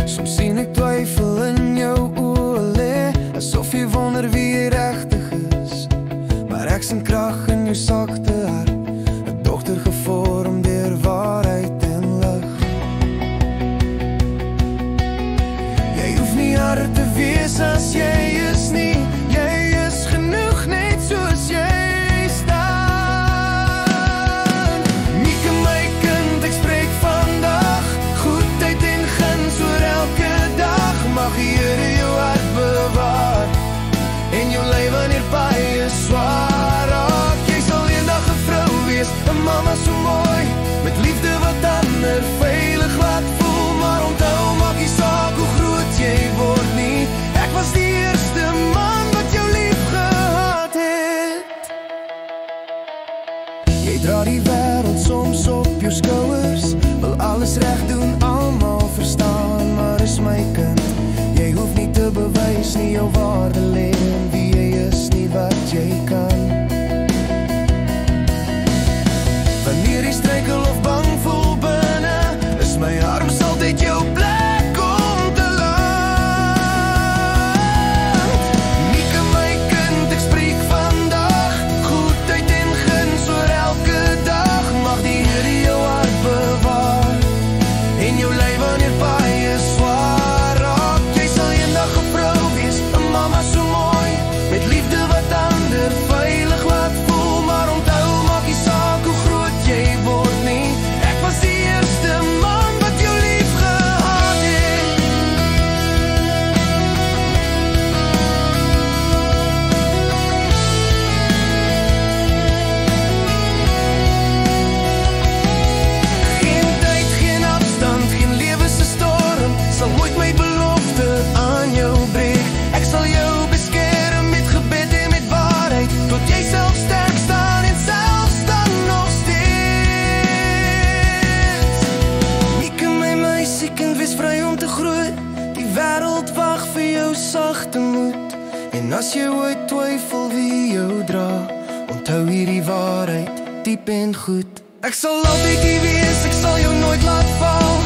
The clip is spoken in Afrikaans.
Soms sien ek twyfel in jou oë lê, asof jy wonder wie jy regtig is. Maar ek sien krag in jou sagte hart, 'n dogter gevorm deur waarheid en lig. Jy hoef nie harder te wees as jy is nie, jy is genoeg net soos jy staan. Mieke my kind, ek spreek vandag goedheid en guns oor elke dag. Mag die Here jou hart bewaar en jou lewe wanneer baie swaar raak. Jy sal eendag 'n vrou wees, 'n mamma so mooi, met liefde wat ander veilig laat voel. Maar onthou, maak nie saak hoe groot jy word nie, ek was die eerste man wat jou lief gehad het. Jy dra die wêreld soms op jou skouers, wil alles reg doen, almal verstaan. Maar is my kind, jy hoef nie te bewys nie, jou waarde lê in wie jy is, nie wat jy kan. Wanneer jy struikel of bang voel binne, is my arms altyd jou plek om te land. Mieke my kind, ek spreek vandag goedheid en guns oor elke dag. Mag die Here jou hart bewaar en jou lewe wanneer baie swaar raak. Jy sal eendag 'n vrou wees, 'n mamma so mooi, met liefde wat ander veilig laat voel. Maar onthou, maak nie saak hoe groot jy word nie, ek was die eerste man wat jou lief gehad het. Geen tyd, geen afstand, geen lewe se storm sal ooit my belofte aan jou breek. Ek sal jou beskerm met gebed en met waarheid, tot jy self sterk staan en self staan nog steeds. Mieke my meisie kind, wees vry om te groei, die wêreld wag vir jou sagte moed. En as jy ooit twyfel wie jou dra, onthou hierdie waarheid diep en goed. Ek sal altyd hier wees, ek sal jou nooit laat val.